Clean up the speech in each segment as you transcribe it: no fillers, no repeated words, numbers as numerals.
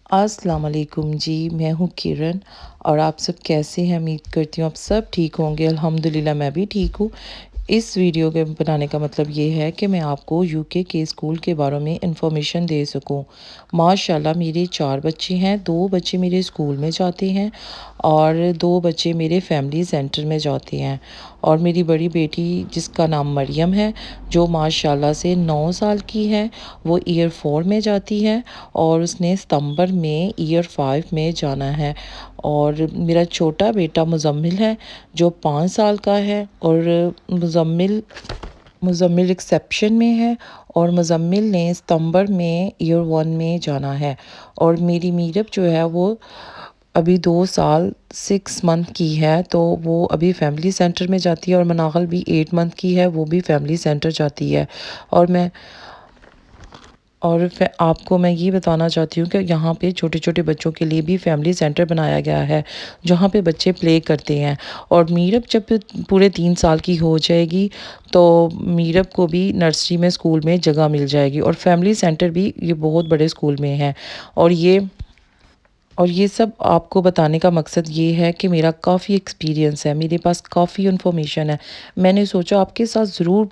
السلام علیکم جی، میں ہوں کرن اور آپ سب کیسے ہیں؟ امید کرتی ہوں آپ سب ٹھیک ہوں گے۔ الحمدللہ میں بھی ٹھیک ہوں۔ اس ویڈیو کے بنانے کا مطلب یہ ہے کہ میں آپ کو یوکے کے اسکول کے بارے میں انفارمیشن دے سکوں۔ ماشاءاللہ میرے 4 بچے ہیں، 2 بچے میرے اسکول میں جاتے ہیں اور 2 بچے میرے فیملی سینٹر میں جاتے ہیں، اور میری بڑی بیٹی جس کا نام مریم ہے، جو ماشاءاللہ سے 9 سال کی ہے، وہ ایئر 4 میں جاتی ہے اور اس نے ستمبر میں ایئر 5 میں جانا ہے۔ اور میرا چھوٹا بیٹا مزمل ہے جو 5 سال کا ہے، اور مزمل ایکسیپشن میں ہے، اور مزمل نے ستمبر میں ایئر 1 میں جانا ہے۔ اور میری میرب جو ہے وہ ابھی 2 سال 6 منتھ کی ہے، تو وہ ابھی فیملی سینٹر میں جاتی ہے، اور مناغل بھی 8 منتھ کی ہے، وہ بھی فیملی سینٹر جاتی ہے۔ اور آپ کو میں یہ بتانا چاہتی ہوں کہ یہاں پہ چھوٹے چھوٹے بچوں کے لیے بھی فیملی سینٹر بنایا گیا ہے جہاں پہ بچے پلے کرتے ہیں۔ اور میرب جب پورے 3 سال کی ہو جائے گی تو میرب کو بھی نرسری میں اسکول میں جگہ مل جائے گی، اور فیملی سینٹر بھی یہ بہت بڑے اسکول میں ہے۔ اور یہ سب آپ کو بتانے کا مقصد یہ ہے کہ میرا کافی ایکسپیرینس ہے، میرے پاس کافی انفارمیشن ہے۔ میں نے سوچا آپ کے ساتھ ضرور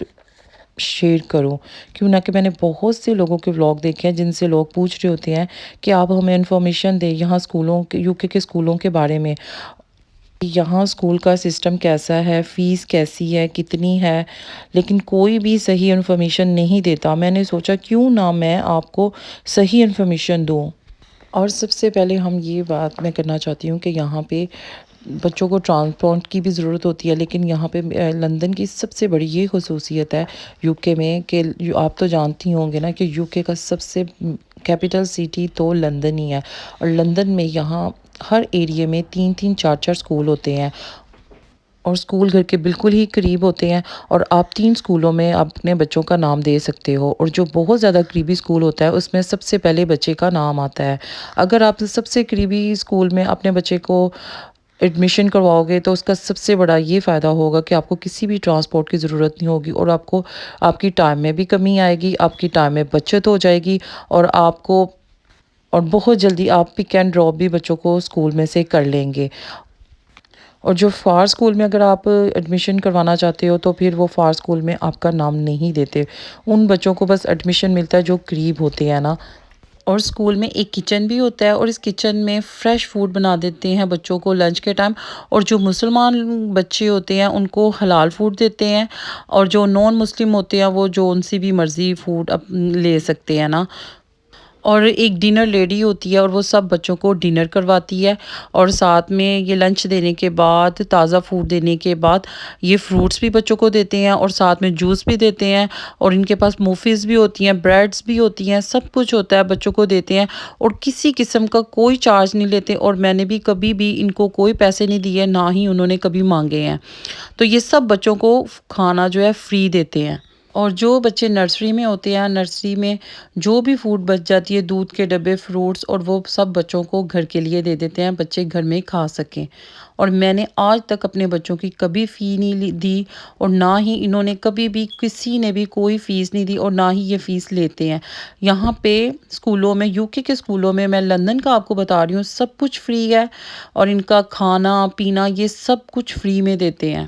شیئر کروں، کیوں نہ کہ میں نے بہت سے لوگوں کے ولاگ دیکھے ہیں جن سے لوگ پوچھ رہے ہوتے ہیں کہ آپ ہمیں انفارمیشن دیں یہاں یوکے کے اسکولوں کے بارے میں، یہاں اسکول کا سسٹم کیسا ہے، فیس کیسی ہے، کتنی ہے، لیکن کوئی بھی صحیح انفارمیشن نہیں دیتا۔ میں نے سوچا کیوں نہ میں آپ کو صحیح انفارمیشن دوں۔ اور سب سے پہلے یہ بات میں کرنا چاہتی ہوں کہ یہاں پہ بچوں کو ٹرانسپورٹ کی بھی ضرورت ہوتی ہے، لیکن یہاں پہ لندن کی سب سے بڑی یہ خصوصیت ہے یوکے میں کہ آپ تو جانتی ہوں گے نا کہ یوکے کا سب سے کیپٹل سٹی تو لندن ہی ہے، اور لندن میں یہاں ہر ایریے میں 3 4 اسکول ہوتے ہیں، اور اسکول گھر کے بالکل ہی قریب ہوتے ہیں، اور آپ 3 اسکولوں میں اپنے بچوں کا نام دے سکتے ہو، اور جو بہت زیادہ قریبی اسکول ہوتا ہے اس میں سب سے پہلے بچے کا نام آتا ہے۔ اگر آپ سب سے قریبی اسکول میں اپنے بچے کو ایڈمیشن کرواؤ گے تو اس کا سب سے بڑا یہ فائدہ ہوگا کہ آپ کو کسی بھی ٹرانسپورٹ کی ضرورت نہیں ہوگی، اور آپ کی ٹائم میں بھی کمی آئے گی، آپ کی ٹائم میں بچت ہو جائے گی، اور بہت جلدی آپ پک اینڈ ڈراپ بھی بچوں کو اسکول میں سے کر لیں گے۔ اور جو فار اسکول میں اگر آپ ایڈمیشن کروانا چاہتے ہو تو پھر وہ فار اسکول میں آپ کا نام نہیں دیتے، ان بچوں کو بس ایڈمیشن ملتا ہے جو قریب ہوتے ہیں نا۔ اور اسکول میں ایک کچن بھی ہوتا ہے، اور اس کچن میں فریش فوڈ بنا دیتے ہیں بچوں کو لنچ کے ٹائم، اور جو مسلمان بچے ہوتے ہیں ان کو حلال فوڈ دیتے ہیں، اور جو نان مسلم ہوتے ہیں وہ جو ان سے بھی مرضی فوڈ لے سکتے ہیں نا۔ اور ایک ڈنر لیڈی ہوتی ہے اور وہ سب بچوں کو ڈنر کرواتی ہے، اور ساتھ میں یہ لنچ دینے کے بعد، تازہ فوڈ دینے کے بعد یہ فروٹس بھی بچوں کو دیتے ہیں، اور ساتھ میں جوس بھی دیتے ہیں، اور ان کے پاس موفیز بھی ہوتی ہیں، بریڈز بھی ہوتی ہیں، سب کچھ ہوتا ہے بچوں کو دیتے ہیں، اور کسی قسم کا کوئی چارج نہیں لیتے، اور میں نے بھی کبھی بھی ان کو کوئی پیسے نہیں دیے، نہ ہی انہوں نے کبھی مانگے ہیں۔ تو یہ سب بچوں کو کھانا جو ہے فری دیتے ہیں۔ اور جو بچے نرسری میں ہوتے ہیں، نرسری میں جو بھی فوڈ بچ جاتی ہے، دودھ کے ڈبے، فروٹس، اور وہ سب بچوں کو گھر کے لیے دے دیتے ہیں، بچے گھر میں کھا سکیں۔ اور میں نے آج تک اپنے بچوں کی کبھی فی نہیں دی، اور نہ ہی انہوں نے کبھی بھی کسی نے بھی کوئی فیس نہیں دی، اور نہ ہی یہ فیس لیتے ہیں۔ یہاں پہ اسکولوں میں، یوکے کے اسکولوں میں لندن کا آپ کو بتا رہی ہوں، سب کچھ فری ہے، اور ان کا کھانا پینا یہ سب کچھ فری میں دیتے ہیں۔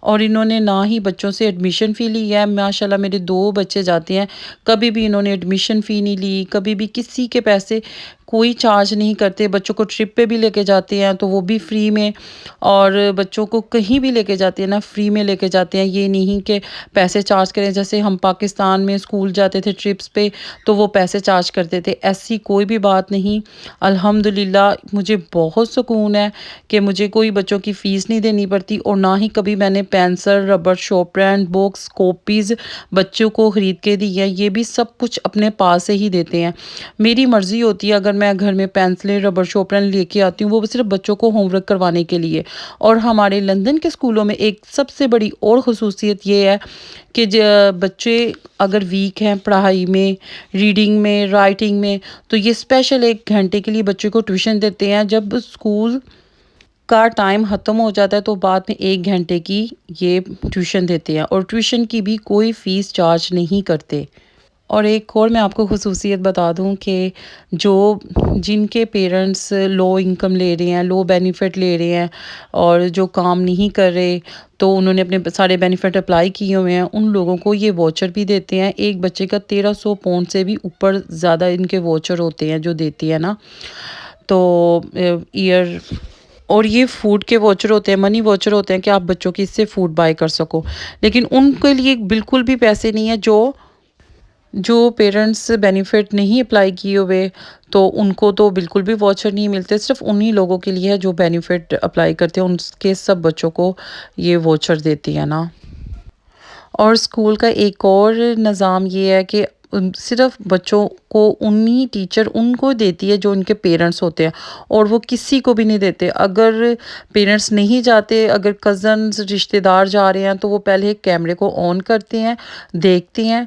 اور انہوں نے نہ ہی بچوں سے ایڈمیشن فی لی ہے، ماشاءاللہ میرے 2 بچے جاتے ہیں، کبھی بھی انہوں نے ایڈمیشن فی نہیں لی، کبھی بھی کسی کے پیسے کوئی چارج نہیں کرتے۔ بچوں کو ٹرپ پہ بھی لے کے جاتے ہیں تو وہ بھی فری میں، اور بچوں کو کہیں بھی لے کے جاتے ہیں نا فری میں لے کے جاتے ہیں، یہ نہیں کہ پیسے چارج کریں۔ جیسے ہم پاکستان میں اسکول جاتے تھے ٹرپس پہ تو وہ پیسے چارج کرتے تھے، ایسی کوئی بھی بات نہیں۔ الحمدللہ مجھے بہت سکون ہے کہ مجھے کوئی بچوں کی فیس نہیں دینی پڑتی، اور نہ ہی کبھی میں نے pencil, rubber, sharp pen, books, copies بچوں کو خرید کے دی ہے، یہ بھی سب کچھ اپنے پاس سے ہی دیتے ہیں۔ میری مرضی ہوتی ہے اگر میں گھر میں پینسلیں، ربر، شارپ پین لے کے آتی ہوں، وہ صرف بچوں کو ہوم ورک کروانے کے لیے۔ اور ہمارے لندن کے اسکولوں میں ایک سب سے بڑی اور خصوصیت یہ ہے کہ بچے اگر ویک ہیں پڑھائی میں، ریڈنگ میں، رائٹنگ میں، تو یہ اسپیشل 1 گھنٹے کے لیے بچے کو ٹیوشن دیتے ہیں۔ جب اسکول کا ٹائم ختم ہو جاتا ہے تو بعد میں 1 گھنٹے کی یہ ٹیوشن دیتے ہیں، اور ٹیوشن کی بھی کوئی فیس چارج نہیں کرتے۔ اور ایک اور میں آپ کو خصوصیت بتا دوں کہ جو جن کے پیرنٹس لو انکم لے رہے ہیں، لو بینیفٹ لے رہے ہیں اور جو کام نہیں کر رہے، تو انہوں نے اپنے سارے بینیفٹ اپلائی کیے ہوئے ہیں، ان لوگوں کو یہ واچر بھی دیتے ہیں۔ ایک بچے کا 1300 پاؤنڈ سے بھی اوپر زیادہ ان کے واچر ہوتے ہیں جو دیتی ہے نا، تو ایئر اور یہ فوڈ کے واچر ہوتے ہیں، منی واچر ہوتے ہیں کہ آپ بچوں کی اس سے فوڈ بائی کر سکو، لیکن ان کے لیے بالکل بھی پیسے نہیں ہیں۔ جو پیرنٹس بینیفٹ نہیں اپلائی کیے ہوئے تو ان کو تو بالکل بھی واچر نہیں ملتے، صرف انہی لوگوں کے لیے ہے جو بینیفٹ اپلائی کرتے ہیں، ان کے سب بچوں کو یہ واچر دیتی ہے نا۔ اور اسکول کا ایک اور نظام یہ ہے کہ صرف بچوں کو انہی ٹیچر ان کو دیتی ہے جو ان کے پیرنٹس ہوتے ہیں، اور وہ کسی کو بھی نہیں دیتے۔ اگر پیرنٹس نہیں جاتے، اگر کزنز رشتہ دار جا رہے ہیں تو وہ پہلے کیمرے کو آن کرتے ہیں، دیکھتے ہیں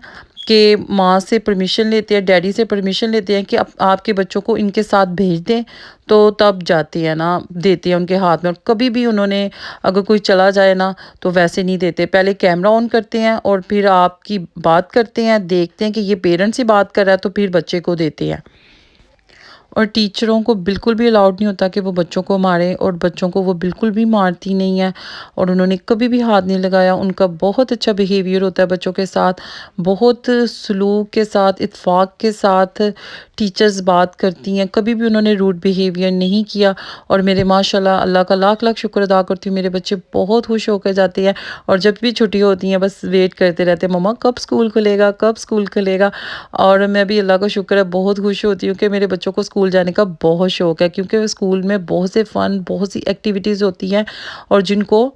کہ ماں سے پرمیشن لیتے ہیں، ڈیڈی سے پرمیشن لیتے ہیں کہ آپ کے بچوں کو ان کے ساتھ بھیج دیں، تو تب جاتے ہیں نا، دیتے ہیں ان کے ہاتھ میں۔ اور کبھی بھی انہوں نے اگر کوئی چلا جائے نا تو ویسے نہیں دیتے، پہلے کیمرہ آن کرتے ہیں اور پھر آپ کی بات کرتے ہیں، دیکھتے ہیں کہ یہ پیرنٹس ہی بات کر رہا ہے تو پھر بچے کو دیتے ہیں۔ اور ٹیچروں کو بالکل بھی الاؤڈ نہیں ہوتا کہ وہ بچوں کو ماریں، اور بچوں کو وہ بالکل بھی مارتی نہیں ہے، اور انہوں نے کبھی بھی ہاتھ نہیں لگایا۔ ان کا بہت اچھا بیہیویئر ہوتا ہے بچوں کے ساتھ، بہت سلوک کے ساتھ، اتفاق کے ساتھ ٹیچرز بات کرتی ہیں، کبھی بھی انہوں نے روڈ بیہیویئر نہیں کیا۔ اور میرے ماشاءاللہ اللہ کا لاکھ لاکھ شکر ادا کرتی ہوں، میرے بچے بہت خوش ہو کے جاتے ہیں، اور جب بھی چھٹی ہوتی ہیں بس ویٹ کرتے رہتے ہیں، مما کب اسکول کھلے گا، کب اسکول کھلے گا۔ اور میں بھی اللہ کا شکر ہے بہت خوش ہوتی ہوں کہ میرے بچوں کو اسکول جانے کا بہت شوق ہے، کیونکہ اسکول میں بہت سے فن، بہت سی ایکٹیویٹیز ہوتی ہیں، اور جن کو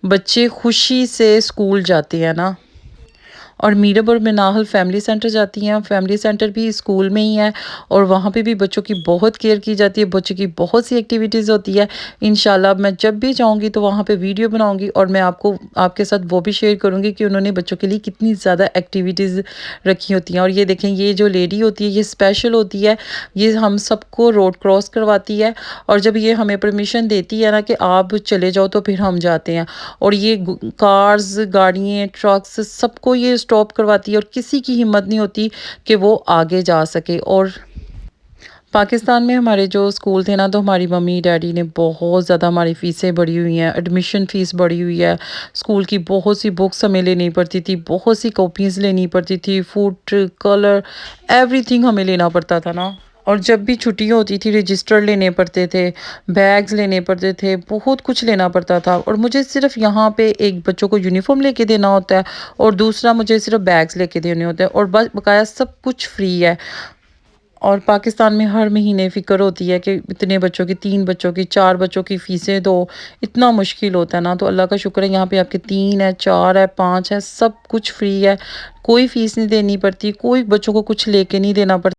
بچے خوشی سے اسکول جاتے ہیں نا۔ اور میرب اور مناحل فیملی سینٹر جاتی ہیں، فیملی سینٹر بھی اسکول میں ہی ہے، اور وہاں پہ بھی بچوں کی بہت کیئر کی جاتی ہے، بچوں کی بہت سی ایکٹیویٹیز ہوتی ہے۔ انشاءاللہ میں جب بھی جاؤں گی تو وہاں پہ ویڈیو بناؤں گی، اور میں آپ کے ساتھ وہ بھی شیئر کروں گی کہ انہوں نے بچوں کے لیے کتنی زیادہ ایکٹیویٹیز رکھی ہوتی ہیں۔ اور یہ دیکھیں، یہ جو لیڈی ہوتی ہے یہ اسپیشل ہوتی ہے، یہ ہم سب کو روڈ کراس کرواتی ہے، اور جب یہ ہمیں پرمیشن دیتی ہے نا کہ آپ چلے جاؤ تو پھر ہم جاتے ہیں۔ اور یہ کارز، گاڑیاں، ٹرکس، سب کو یہ اسٹاپ کرواتی ہے، اور کسی کی ہمت نہیں ہوتی کہ وہ آگے جا سکے۔ اور پاکستان میں ہمارے جو اسکول تھے نا، تو ہماری ممی ڈیڈی نے بہت زیادہ ہماری فیسیں بڑھی ہوئی ہیں، ایڈمیشن فیس بڑھی ہوئی ہے، اسکول کی بہت سی بکس ہمیں لینی پڑتی تھی، بہت سی کاپیز لینی پڑتی تھی، فوڈ، کلر، ایوری تھنگ ہمیں لینا پڑتا تھا نا۔ اور جب بھی چھٹیاں ہوتی تھی رجسٹر لینے پڑتے تھے، بیگز لینے پڑتے تھے، بہت کچھ لینا پڑتا تھا۔ اور مجھے صرف یہاں پہ ایک بچوں کو یونیفارم لے کے دینا ہوتا ہے، اور دوسرا مجھے صرف بیگز لے کے دینے ہوتے ہیں، اور بس بقایا سب کچھ فری ہے۔ اور پاکستان میں ہر مہینے فکر ہوتی ہے کہ اتنے بچوں کی، 3 بچوں کی، 4 بچوں کی فیسیں دو، اتنا مشکل ہوتا ہے نا۔ تو اللہ کا شکر ہے یہاں پہ آپ کے 3 ہے، 4 ہے، 5 ہے، سب کچھ فری ہے، کوئی فیس نہیں دینی پڑتی، کوئی بچوں کو کچھ لے کے نہیں دینا پڑتا۔